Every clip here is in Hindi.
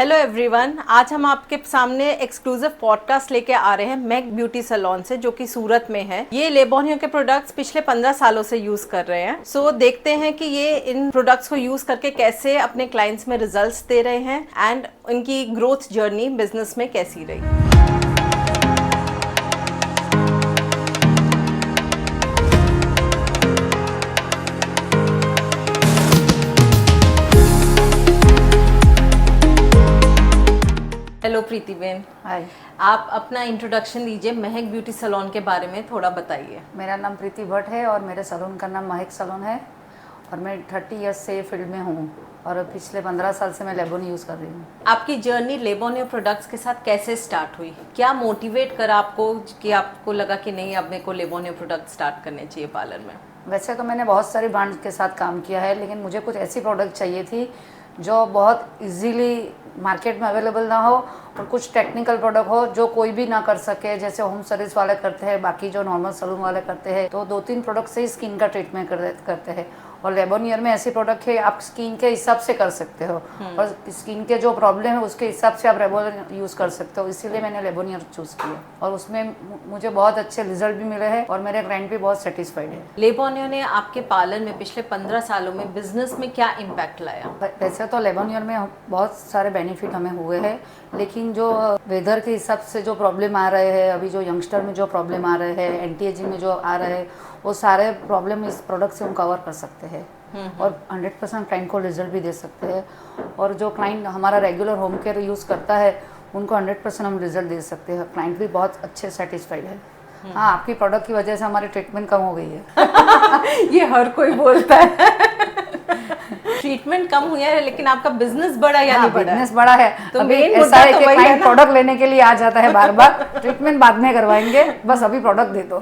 हेलो एवरीवन, आज हम आपके सामने एक्सक्लूसिव पॉडकास्ट लेके आ रहे हैं मैक ब्यूटी सैलून से, जो कि सूरत में है। ये लेबोनियो के प्रोडक्ट्स पिछले 15 सालों से यूज कर रहे हैं। सो देखते हैं कि ये इन प्रोडक्ट्स को यूज करके कैसे अपने क्लाइंट्स में रिजल्ट्स दे रहे हैं एंड उनकी ग्रोथ जर्नी बिजनेस में कैसी रही। हेलो प्रीति बेन, हाय। आप अपना इंट्रोडक्शन दीजिए, महक ब्यूटी सैलून के बारे में थोड़ा बताइए। मेरा नाम प्रीति भट्ट है और मेरे सैलून का नाम महक सैलून है और मैं 30 ईयर्स से फील्ड में हूँ और पिछले 15 साल से मैं लेबोनियो यूज़ कर रही हूँ। आपकी जर्नी लेबोनियो प्रोडक्ट्स के साथ कैसे स्टार्ट हुई? क्या मोटिवेट करा आपको कि आपको लगा कि नहीं, अब मेरे को लेबोनियो प्रोडक्ट स्टार्ट करने चाहिए पार्लर में? वैसे तो मैंने बहुत सारी ब्रांड के साथ काम किया है, लेकिन मुझे कुछ ऐसी प्रोडक्ट चाहिए थी जो बहुत इजीली मार्केट में अवेलेबल ना हो और कुछ टेक्निकल प्रोडक्ट हो जो कोई भी ना कर सके, जैसे होम सर्विस वाले करते हैं, बाकी जो नॉर्मल सैलून वाले करते हैं। तो 2-3 प्रोडक्ट से ही स्किन का ट्रीटमेंट करते हैं और लेबोनियर में ऐसी प्रोडक्ट है आप स्किन के हिसाब से कर सकते हो और स्किन के जो प्रॉब्लम है उसके हिसाब से आप लेबोनियर यूज़ कर सकते हो। इसीलिए मैंने लेबोनियर चूज़ किया और उसमें मुझे बहुत अच्छे रिजल्ट भी मिले हैं और मेरे क्लाइंट भी बहुत सेटिस्फाइड है। लेबोनियो ने आपके पार्लर में पिछले 15 सालों में बिजनेस में क्या इम्पैक्ट लाया? वैसे तो लेबोनियर में बहुत सारे बेनिफिट हमें हुए हैं, लेकिन जो वेदर के हिसाब से जो प्रॉब्लम आ रहे हैं, अभी जो यंगस्टर में जो प्रॉब्लम आ रहे हैं, एंटी एजिंग में जो आ रहे हैं, वो सारे प्रॉब्लम इस प्रोडक्ट से हम कवर कर सकते हैं और 100% क्लाइंट को रिजल्ट भी दे सकते हैं। और जो क्लाइंट हमारा रेगुलर होम केयर यूज़ करता है उनको 100% हम रिजल्ट दे सकते हैं। क्लाइंट भी बहुत अच्छे सेटिस्फाइड है। हाँ, आपकी प्रोडक्ट की वजह से हमारी ट्रीटमेंट कम हो गई है। ये हर कोई बोलता है। ट्रीटमेंट कम हुआ है, लेकिन आपका बिजनेस बढ़ा या नहीं बढ़ा? बिजनेस बढ़ा है। तो अभी मेन ऐसा मुद्दा है तो कि वही है क्लाइंट ना। प्रोडक्ट लेने के लिए आ जाता है बार बार। ट्रीटमेंट बाद में करवाएंगे, बस अभी प्रोडक्ट दे दो।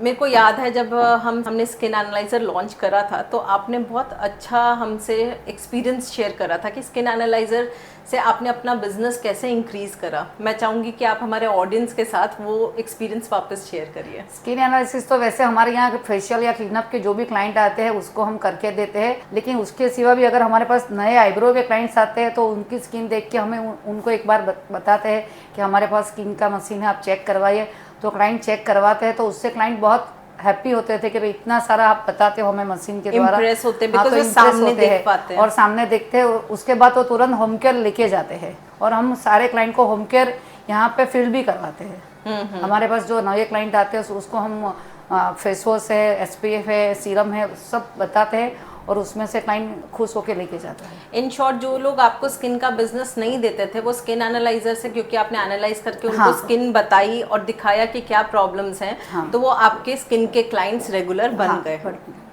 मेरे को याद है जब हमने स्किन एनालाइजर लॉन्च करा था तो आपने बहुत अच्छा हमसे एक्सपीरियंस शेयर करा था कि स्किन एनालाइजर से आपने अपना बिजनेस कैसे इंक्रीज करा। मैं चाहूंगी कि आप हमारे ऑडियंस के साथ वो एक्सपीरियंस वापस शेयर करिए। स्किन एनालिसिस तो वैसे हमारे यहाँ फेशियल या क्लीनअप के जो भी क्लाइंट आते हैं उसको हम करके देते हैं, लेकिन उसके सिवा भी अगर हमारे पास नए आईब्रो के क्लाइंट्स आते हैं तो उनकी स्किन देख के हमें उनको एक बार बताते हैं कि हमारे पास स्किन का मशीन है, आप चेक करवाइए। तो क्लाइंट चेक करवाते हैं तो उससे क्लाइंट बहुत हैप्पी होते थे कि भाई इतना सारा आप बताते हो हमें मशीन के द्वारा। इम्प्रेस होते हैं, हाँ, बिकॉज़ तो वो सामने देख पाते हैं और सामने देखते हैं। उसके बाद वो तुरंत होम केयर लेके जाते हैं और हम सारे क्लाइंट को होम केयर यहाँ पे फील भी करवाते हैं। हमारे पास जो नए क्लाइंट आते हैं उसको हम फेस वॉश है, SPF है, सीरम है, सब बताते हैं और उसमें से क्लाइंट खुश होकर लेके जाता है। इन शॉर्ट, जो लोग आपको स्किन का बिजनेस नहीं देते थे वो स्किन एनालाइजर से, क्योंकि आपने एनालाइज करके उनको हाँ। स्किन बताई और दिखाया कि क्या प्रॉब्लम्स हैं, हाँ। तो वो आपके स्किन के क्लाइंट्स रेगुलर बन गए।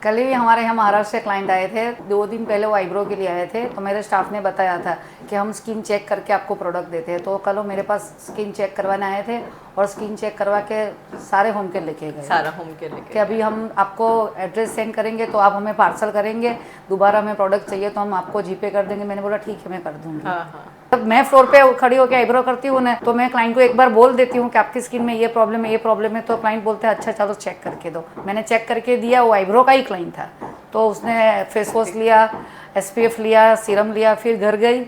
कल ही हमारे यहाँ महाराष्ट्र से क्लाइंट आए थे, 2 दिन पहले वो आईब्रो के लिए आए थे। तो मेरे स्टाफ ने बताया था कि हम स्किन चेक करके आपको प्रोडक्ट देते हैं। तो कल वो मेरे पास स्किन चेक करवाने आए थे और स्किन चेक करवा के सारे होम केयर लेके गए। सारा होम केयर लेके कि अभी हम आपको एड्रेस सेंड करेंगे तो आप हमें पार्सल करेंगे, दोबारा हमें प्रोडक्ट चाहिए तो हम आपको जीपे कर देंगे। मैंने बोला ठीक है, मैं कर दूंगी। हाँ। तब मैं फ्लोर पे खड़ी होकर आईब्रो करती हूँ ना, तो मैं क्लाइंट को एक बार बोल देती हूँ कि आपकी स्किन में ये प्रॉब्लम है, ये प्रॉब्लम है। तो क्लाइंट बोलते हैं अच्छा चलो चेक करके दो। मैंने चेक करके दिया, वो आईब्रो का ही क्लाइंट था। तो उसने फेस वॉश लिया, SPF लिया, सीरम लिया, फिर घर गई।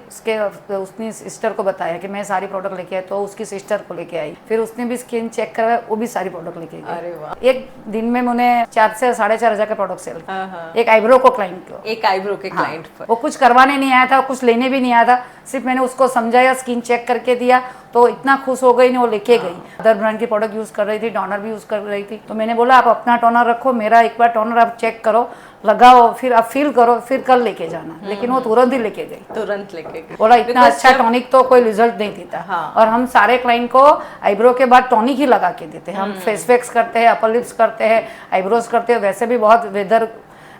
उसने सिस्टर को बताया कि मैं सारी प्रोडक्ट लेके आई, तो उसकी सिस्टर को लेके आई। फिर उसने भी स्किन चेक करवाया, वो भी सारी प्रोडक्ट लेके गई। अरे वाह। एक दिन में मैंने 4 से 4.5 हज़ार का प्रोडक्ट सेल किया। हाँ। एक आईब्रो को क्लाइंट को, एक आईब्रो के क्लाइंट पर। वो कुछ करवाने नहीं आया था, कुछ लेने भी नहीं आया था, सिर्फ मैंने उसको समझाया, स्किन चेक करके दिया तो इतना खुश हो गई, नहीं वो लेके गई। अदर ब्रांड की प्रोडक्ट यूज़ कर रही थी, टोनर भी यूज़ कर रही थी। तो मैंने बोला आप अपना टोनर रखो, मेरा एक बार टोनर आप चेक करो, लगाओ, फिर आप फील करो, फिर कल लेके जाना। लेकिन वो तुरंत ही लेके गई, तुरंत लेके गए। बोला इतना अच्छा टॉनिक तो कोई रिजल्ट नहीं देता। हाँ। और हम सारे क्लाइंट को आईब्रो के बाद टॉनिक ही लगा के देते हैं। हम फेस पैक्स करते हैं, अपर लिप्स करते हैं, आईब्रोज करते हैं। वैसे भी बहुत वेदर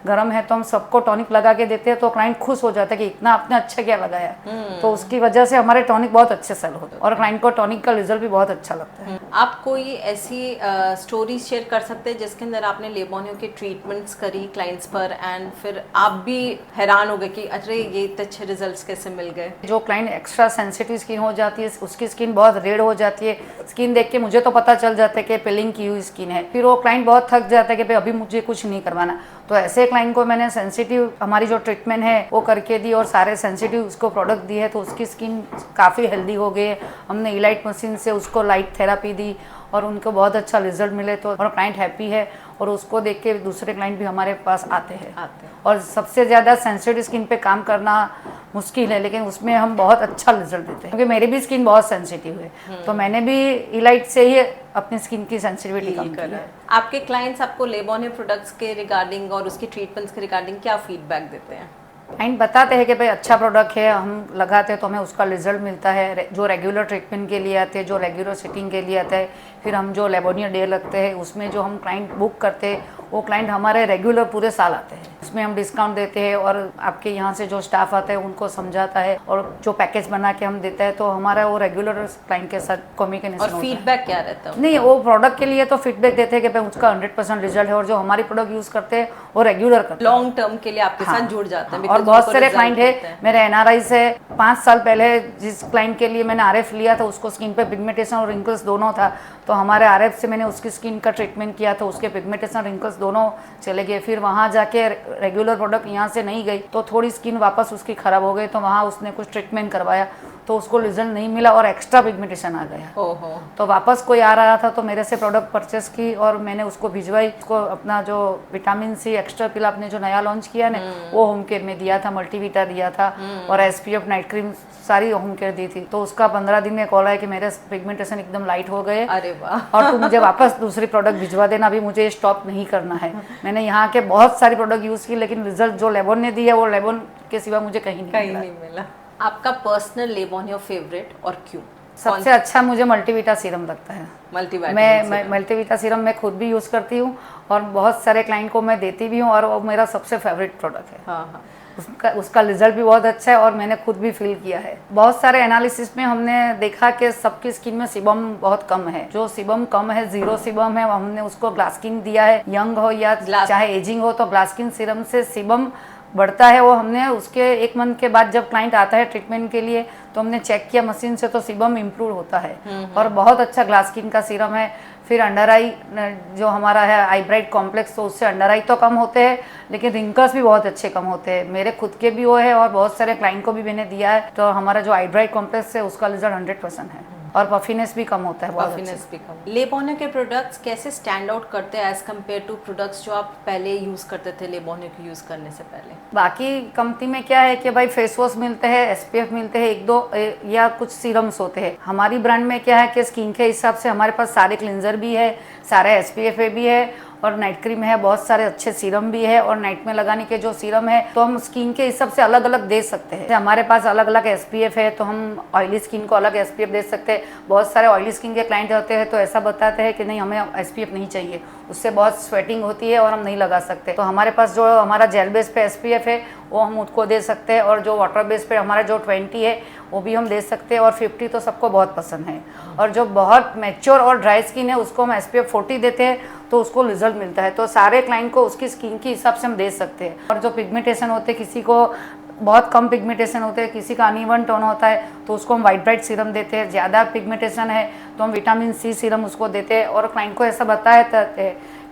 गर्म है तो हम सबको टॉनिक लगा के देते हैं। तो क्लाइंट खुश हो जाता है कि इतना आपने अच्छा क्या लगाया। तो उसकी वजह से हमारे टॉनिक बहुत अच्छे सेल होते हैं और क्लाइंट को टॉनिक का रिजल्ट भी बहुत अच्छा लगता है। आप कोई ऐसी स्टोरी शेयर कर सकते हैं जिसके अंदर आपने लेबोनियो के ट्रीटमेंट्स करी क्लाइंट्स पर एंड फिर आप भी हैरान हो गए कि अरे ये इतने अच्छे रिजल्ट्स कैसे मिल गए? जो क्लाइंट एक्स्ट्रा सेंसिटिव स्किन हो जाती है, उसकी स्किन बहुत रेड हो जाती है, स्किन देख के मुझे तो पता चल जाता है कि पेलिंग की हुई स्किन है। फिर वो क्लाइंट बहुत थक जाता है कि भाई अभी मुझे कुछ नहीं करवाना। तो ऐसे एक लाइन को मैंने सेंसिटिव हमारी जो ट्रीटमेंट है वो करके दी और सारे सेंसिटिव उसको प्रोडक्ट दिए है, तो उसकी स्किन काफ़ी हेल्दी हो गई है। हमने इलाइट मशीन से उसको लाइट थेरापी दी और उनको बहुत अच्छा रिजल्ट मिले, तो और क्लाइंट हैप्पी है और उसको देख के दूसरे क्लाइंट भी हमारे पास आते हैं। और सबसे ज़्यादा सेंसिटिव स्किन पे काम करना मुश्किल है, लेकिन उसमें हम बहुत अच्छा रिजल्ट देते हैं, क्योंकि मेरी भी स्किन बहुत सेंसिटिव है, तो मैंने भी इलाइट से ही अपनी स्किन की सेंसिटिविटी कम की है। आपके क्लाइंट्स आपको लेबोनियो प्रोडक्ट्स के रिगार्डिंग और उसकी ट्रीटमेंट्स के रिगार्डिंग क्या फीडबैक देते हैं? क्लाइंट बताते हैं कि भाई अच्छा प्रोडक्ट है, हम लगाते हैं तो हमें उसका रिजल्ट मिलता है। जो रेगुलर ट्रीटमेंट के लिए आते हैं, जो रेगुलर सिटिंग के लिए आते हैं, फिर हम जो लेबोनियो डे लगते हैं उसमें जो हम क्लाइंट बुक करते हैं वो क्लाइंट हमारे रेगुलर पूरे साल आते हैं। उसमें हम डिस्काउंट देते हैं और आपके यहाँ से जो स्टाफ आता है उनको समझाता है और जो पैकेज बना के हम देते हैं, तो हमारा वो रेगुलर क्लाइंट के साथ कम्युनिकेशन। और फीडबैक क्या रहता है? नहीं, वो प्रोडक्ट के लिए तो फीडबैक देते हैं कि भाई उसका 100% रिजल्ट है, और जो हमारी प्रोडक्ट यूज करते हैं वो रेगुलर करते हैं, लॉन्ग टर्म के लिए आपके साथ जुड़ जाते हैं। और बहुत सारे क्लाइंट है मेरे एनआरआई से। 5 साल पहले जिस क्लाइंट के लिए मैंने आरएफ लिया था उसको स्किन पे पिगमेंटेशन और रिंकल्स दोनों था, तो हमारे आरएफ से मैंने उसकी स्किन का ट्रीटमेंट किया था, उसके पिगमेंटेशन रिंकल्स दोनों चले गए। फिर वहाँ जाके रेगुलर प्रोडक्ट यहाँ से नहीं गई तो थोड़ी स्किन वापस उसकी खराब हो गई, तो वहाँ उसने कुछ ट्रीटमेंट करवाया तो उसको रिजल्ट नहीं मिला और एक्स्ट्रा पिगमेंटेशन आ गया। तो वापस कोई आ रहा था तो मेरे से प्रोडक्ट परचेस की और मैंने उसको भिजवाई। उसको अपना जो विटामिन सी एक्स्ट्रा पिल आपने जो नया लॉन्च किया ना वो होम केयर में दिया था, मल्टीविटा दिया था और एसपीएफ नाइट क्रीम सारी होम केयर दी थी। तो उसका 15 दिन में कॉल आया कि मेरे पिगमेंटेशन एकदम लाइट हो गए। अरे वाह! और तू मुझे वापस दूसरी प्रोडक्ट भिजवा देना, अभी मुझे स्टॉप नहीं करना है। मैंने यहाँ के बहुत सारी प्रोडक्ट यूज़ की, लेकिन रिजल्ट जो लेबोन ने दी है वो लेबोन के सिवा मुझे कहीं नहीं मिला। आपका पर्सनल लेबोनियो फेवरेट और क्यों? सबसे अच्छा मुझे मल्टीविटा सीरम लगता है। मैं मल्टीविटा सीरम मैं खुद भी यूज़ करती हूँ और बहुत सारे क्लाइंट को मैं देती भी हूँ और वो मेरा सबसे फेवरेट प्रोडक्ट है। हाँ। उसका रिजल्ट भी बहुत अच्छा है और मैंने खुद भी फील किया है। बहुत सारे एनालिसिस में हमने देखा कि सबकी स्किन में सीबम बहुत कम है। जो सीबम कम है, 0 सीबम है, हमने उसको ग्लास स्किन दिया है। यंग हो या चाहे एजिंग हो, तो ग्लास स्किन सीरम से सीबम बढ़ता है। वो हमने उसके 1 मंथ के बाद जब क्लाइंट आता है ट्रीटमेंट के लिए तो हमने चेक किया मशीन से, तो सीबम इम्प्रूव होता है और बहुत अच्छा ग्लास स्किन का सीरम है। फिर अंडर आई जो हमारा है आई ब्राइट कॉम्प्लेक्स, तो उससे अंडर आई तो कम होते हैं लेकिन रिंकल्स भी बहुत अच्छे कम होते हैं। मेरे खुद के भी वो है और बहुत सारे क्लाइंट को भी मैंने दिया है, तो हमारा जो आई ब्राइट कॉम्प्लेक्स है उसका रिजल्ट 100% है और पफिनेस भी कम होता है। पफिनेस भी कम। लेबोनियो के प्रोडक्ट्स कैसे स्टैंड आउट करते हैं एज कम्पेयर टू प्रोडक्ट्स जो आप पहले यूज करते थे लेबोनियो को यूज करने से पहले? बाकी कंपनी में क्या है कि भाई फेस वॉश मिलते हैं, एसपीएफ मिलते हैं, 1-2 या कुछ सीरम्स होते हैं। हमारी ब्रांड में क्या है कि स्किन के हिसाब से हमारे पास सारे क्लिनजर भी है, सारे एसपीएफ भी है और नाइट क्रीम है, बहुत सारे अच्छे सीरम भी है और नाइट में लगाने के जो सीरम है तो हम स्किन के हिसाब से अलग अलग दे सकते हैं। हमारे पास अलग अलग एसपीएफ है तो हम ऑयली स्किन को अलग एसपीएफ दे सकते हैं। बहुत सारे ऑयली स्किन के क्लाइंट होते हैं तो ऐसा बताते हैं कि नहीं हमें एसपीएफ नहीं चाहिए, उससे बहुत स्वेटिंग होती है और हम नहीं लगा सकते। तो हमारे पास जो हमारा जेल बेस पे एसपीएफ है वो हम उसको दे सकते हैं और जो वाटर बेस पे हमारा जो 20 है वो भी हम दे सकते हैं और 50 तो सबको बहुत पसंद है। और जो बहुत मैच्योर और ड्राई स्किन है उसको हम SPF 40 देते हैं तो उसको रिजल्ट मिलता है। तो सारे क्लाइंट को उसकी स्किन के हिसाब से हम दे सकते हैं। और जो पिगमेंटेशन होते हैं, किसी को बहुत कम पिगमेंटेशन होते हैं, किसी का अनइवन टोन होता है तो उसको हम वाइट ब्राइट सीरम देते हैं। ज़्यादा पिगमेंटेशन है तो हम विटामिन सी सीरम उसको देते हैं और क्लाइंट को ऐसा बताया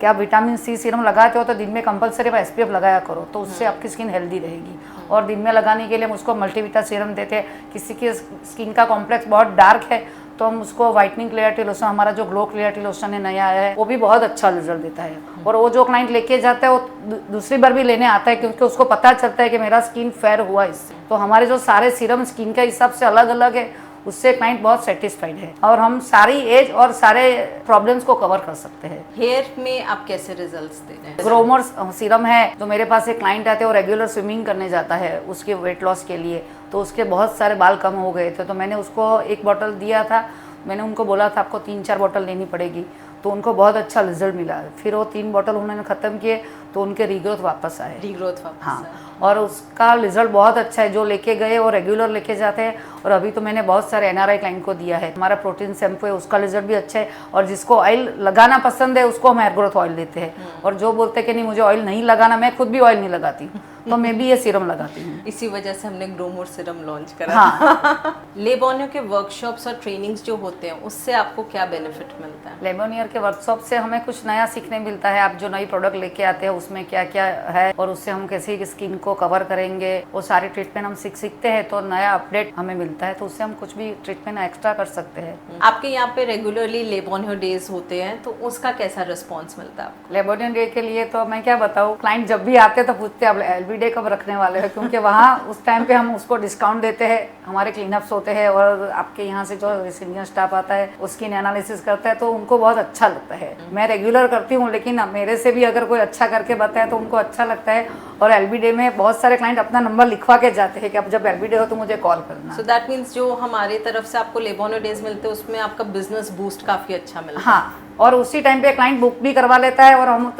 कि आप विटामिन सी सीरम लगाते हो तो दिन में कंपलसरी आप SPF लगाया करो, तो उससे आपकी स्किन हेल्दी रहेगी। और दिन में लगाने के लिए हम उसको मल्टीविटा सीरम देते हैं। किसी की स्किन का कॉम्प्लेक्स बहुत डार्क है तो हम उसको वाइटनिंग क्लियरिटी लोशन, हमारा जो ग्लो क्लियरिटी लोशन है नया आया है, वो भी बहुत अच्छा रिजल्ट देता है। और वो जो क्लाइंट लेके जाता है वो दूसरी बार भी लेने आता है क्योंकि उसको पता चलता है कि मेरा स्किन फेयर हुआ इससे। तो हमारे जो सारे सीरम स्किन के हिसाब से अलग अलग है, उससे क्लाइंट बहुत सेटिस्फाइड है और हम सारी एज और सारे प्रॉब्लम्स को कवर कर सकते हैं। हेयर में आप कैसे रिजल्ट्स दे रहे हैं? ग्रोमर सीरम है जो मेरे पास एक क्लाइंट आते हैं, वो रेगुलर स्विमिंग करने जाता है उसके वेट लॉस के लिए, तो उसके बहुत सारे बाल कम हो गए थे। तो मैंने उसको 1 बॉटल दिया था, मैंने उनको बोला था आपको 3-4 बॉटल लेनी पड़ेगी, तो उनको बहुत अच्छा रिजल्ट मिला। फिर वो 3 बॉटल उन्होंने ख़त्म किए तो उनके रीग्रोथ वापस आए। हाँ, और उसका रिजल्ट बहुत अच्छा है। जो लेके गए वो रेगुलर लेके जाते हैं और अभी तो मैंने बहुत सारे NRI क्लाइंट को दिया है। हमारा प्रोटीन शैम्पू है उसका रिजल्ट भी अच्छा है और जिसको ऑयल लगाना पसंद है उसको हम हेयर ग्रोथ ऑयल देते हैं। और जो बोलते हैं कि नहीं मुझे ऑयल नहीं लगाना, मैं खुद भी ऑयल नहीं लगाती तो मैं भी ये सीरम लगाती हूँ। इसी वजह से हमने ग्रोमोर सीरम लॉन्च करा। हाँ। लेबोनियो के वर्कशॉप्स और ट्रेनिंग्स जो होते हैं उससे आपको क्या बेनिफिट मिलता है? लेबोनियर के वर्कशॉप से हमें कुछ नया सीखने मिलता है। आप जो नई प्रोडक्ट लेके आते हैं उसमें क्या क्या है और उससे हम कैसे स्किन को कवर करेंगे, वो सारे ट्रीटमेंट हम सीखते हैं तो नया अपडेट हमें मिलता है, तो उससे हम कुछ भी ट्रीटमेंट एक्स्ट्रा कर सकते हैं। आपके यहाँ पे रेगुलरली लेबोनियो डेज होते हैं तो उसका कैसा रिस्पॉन्स मिलता है आपको? लेबोनियो डे के लिए तो मैं क्या बताऊँ, क्लाइंट जब भी आते तो पूछते हैं आप LB डे कब रखने वाले हैं, क्योंकि वहाँ उस टाइम पे हम उसको डिस्काउंट देते हैं, हमारे क्लीनअप्स होते हैं और आपके यहाँ से जो सीनियर स्टाफ आता है स्किन एनालिसिस करता है तो उनको बहुत अच्छा लगता है। मैं रेगुलर करती हूँ लेकिन मेरे से भी अगर कोई अच्छा करके बताए तो उनको अच्छा लगता है। और LB डे में बहुत सारे क्लाइंट अपना नंबर लिखवा के जाते हैं कि अब जब LB डे हो तो मुझे कॉल करना। सो दैट मीन्स जो हमारी तरफ से आपको लेबोनियो डेज मिलते हैं उसमें आपका बिजनेस बूस्ट काफी अच्छा मिलता है। हाँ, और उसी टाइम पे क्लाइंट बुक भी करवा लेता है और हम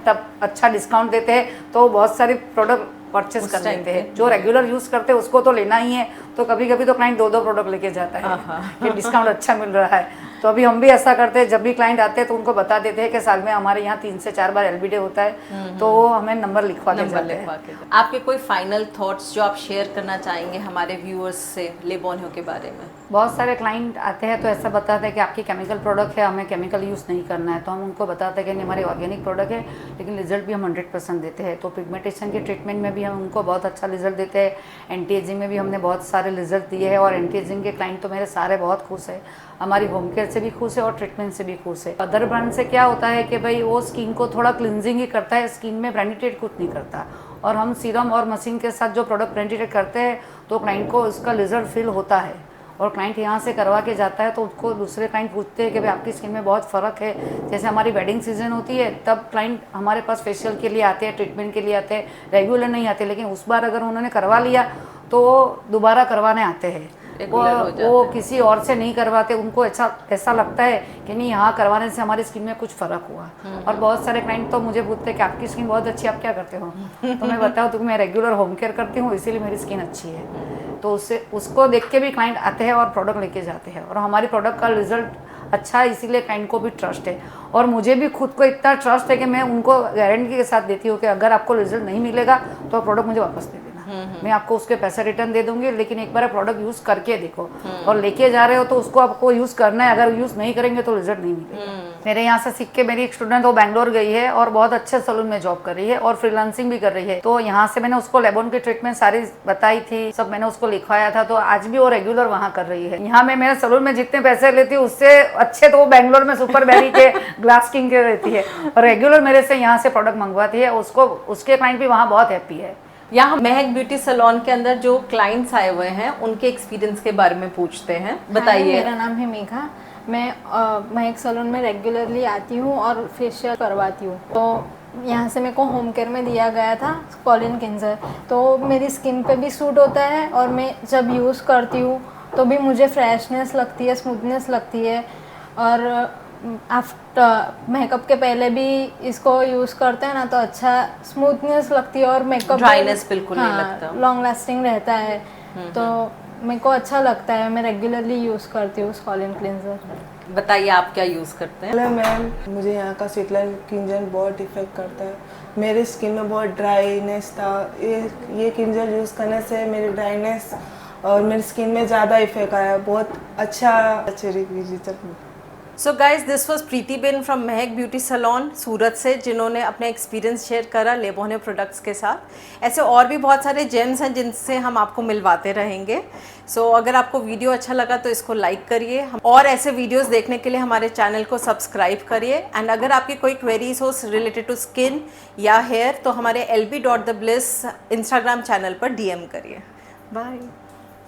तब अच्छा डिस्काउंट देते हैं तो बहुत सारी प्रोडक्ट परचेस कर लेते हैं। जो रेगुलर यूज करते हैं उसको तो लेना ही है, तो कभी कभी तो क्लाइंट 2-2 प्रोडक्ट लेके जाता है कि डिस्काउंट अच्छा मिल रहा है। तो अभी हम भी ऐसा करते हैं, जब भी क्लाइंट आते हैं तो उनको बता देते हैं कि साल में हमारे यहाँ 3 से 4 बार LB डे होता है, तो वो हमें नंबर लिखवा के जाते हैं। आपके कोई फाइनल थॉट्स जो आप शेयर करना चाहेंगे हमारे व्यूअर्स से लेबोनियो के बारे में? बहुत सारे क्लाइंट आते हैं तो ऐसा बताते हैं कि आपकी केमिकल प्रोडक्ट है, हमें केमिकल यूज़ नहीं करना है, तो हम उनको बताते हैं कि नहीं हमारी ऑर्गेनिक प्रोडक्ट है लेकिन रिजल्ट भी हम 100% देते हैं। तो पिगमेंटेशन के ट्रीटमेंट में भी हम उनको बहुत अच्छा रिजल्ट देते हैं, एंटी एजिंग में भी हमने बहुत सारे रिजल्ट दिए हैं और एंटी एजिंग के क्लाइंट तो मेरे सारे बहुत खुश है, हमारी होम केयर से भी खुश है और ट्रीटमेंट से भी खुश है। अदर ब्रांड से क्या होता है कि भाई वो स्किन को थोड़ा क्लिनजिंग ही करता है, स्किन में ब्रांडिटेड कुछ नहीं करता, और हम सीरम और मशीन के साथ जो प्रोडक्ट ब्रांडिटेड करते हैं तो क्लाइंट को उसका रिजल्ट फील होता है। और क्लाइंट यहाँ से करवा के जाता है तो उसको दूसरे क्लाइंट पूछते हैं कि भाई आपकी स्किन में बहुत फ़र्क है। जैसे हमारी वेडिंग सीजन होती है तब क्लाइंट हमारे पास फेशियल के लिए आते हैं, ट्रीटमेंट के लिए आते हैं, रेगुलर नहीं आते, लेकिन उस बार अगर उन्होंने करवा लिया तो दोबारा करवाने आते हैं। वो किसी और से नहीं करवाते, उनको ऐसा लगता है कि नहीं यहाँ करवाने से हमारी स्किन में कुछ फ़र्क हुआ। और बहुत सारे क्लाइंट तो मुझे पूछते हैं कि आपकी स्किन बहुत अच्छी है, आप क्या करते हो? तो मैं बताऊँ तो मैं रेगुलर होम केयर करती हूँ इसीलिए मेरी स्किन अच्छी है। तो उसको देख के भी क्लाइंट आते हैं और प्रोडक्ट लेके जाते हैं, और हमारी प्रोडक्ट का रिजल्ट अच्छा है इसीलिए क्लाइंट को भी ट्रस्ट है। और मुझे भी खुद को इतना ट्रस्ट है कि मैं उनको गारंटी के साथ देती हूँ कि अगर आपको रिजल्ट नहीं मिलेगा तो प्रोडक्ट मुझे वापस दे देना, मैं आपको उसके पैसे रिटर्न दे दूंगी, लेकिन एक बार प्रोडक्ट यूज़ करके देखो। और लेके जा रहे हो तो उसको आपको यूज़ करना है, अगर यूज़ नहीं करेंगे तो रिजल्ट नहीं मिलेगा। मेरे यहाँ से सीख के मेरी एक स्टूडेंट वो बैंगलोर गई है और बहुत अच्छे सलून में जॉब कर रही है और फ्रीलांसिंग भी कर रही है। तो यहाँ से मैंने उसको लेबोन की ट्रीटमेंट सारी बताई थी, सब मैंने उसको लिखवाया था, तो आज भी वो रेगुलर वहाँ कर रही है। यहाँ मैं मेरे सलून में जितने पैसे लेती हूँ उससे अच्छे तो वो बैंगलोर में सुपर बेरी के ग्लास किंग के रहती है और रेगुलर मेरे से यहाँ से प्रोडक्ट मंगवाती है। उसको उसके क्लाइंट भी वहाँ बहुत हैप्पी है। यहाँ महक ब्यूटी सैलून के अंदर जो क्लाइंट्स आए हुए हैं उनके एक्सपीरियंस के बारे में पूछते हैं। बताइए। मेरा नाम है मेघा, मैं महक सैलून में रेगुलरली आती हूँ और फेशियल करवाती हूँ। तो यहाँ से मेरे को होम केयर में दिया गया था कॉलिन क्लेंजर, तो मेरी स्किन पे भी सूट होता है और मैं जब यूज़ करती हूँ तो भी मुझे फ्रेशनेस लगती है, स्मूथनेस लगती है। और आफ्टर मेकअप के पहले भी इसको यूज़ करते हैं ना तो अच्छा स्मूथनेस लगती है और मेकअप ड्राइनेस बिल्कुल नहीं लगता, लॉन्ग लास्टिंग रहता है। तो मेरे को अच्छा लगता है, मैं रेगुलरली यूज़ करती हूँ कॉलिन क्लेंजर। बताइए आप क्या यूज़ करते हैं? मैम मुझे यहाँ का स्वीटलाइन क्लींजर बहुत इफेक्ट करता है, मेरी स्किन में बहुत ड्राइनेस था, ये क्लींजर यूज़ करने से मेरी ड्राइनेस और मेरी स्किन में ज़्यादा इफेक्ट आया, बहुत अच्छे result. So guys this was Preeti Ben from Mahak beauty salon सूरत से, जिन्होंने अपने एक्सपीरियंस शेयर करा लेबोनियो प्रोडक्ट्स के साथ। ऐसे और भी बहुत सारे जेम्स हैं जिनसे हम आपको मिलवाते रहेंगे। सो अगर आपको वीडियो अच्छा लगा तो इसको लाइक करिए और ऐसे वीडियोस देखने के लिए हमारे चैनल को सब्सक्राइब करिए। एंड अगर आपकी कोई क्वेरीज हो रिलेटेड टू स्किन या हेयर तो हमारे lb.thebliss इंस्टाग्राम चैनल पर DM करिए। बाय।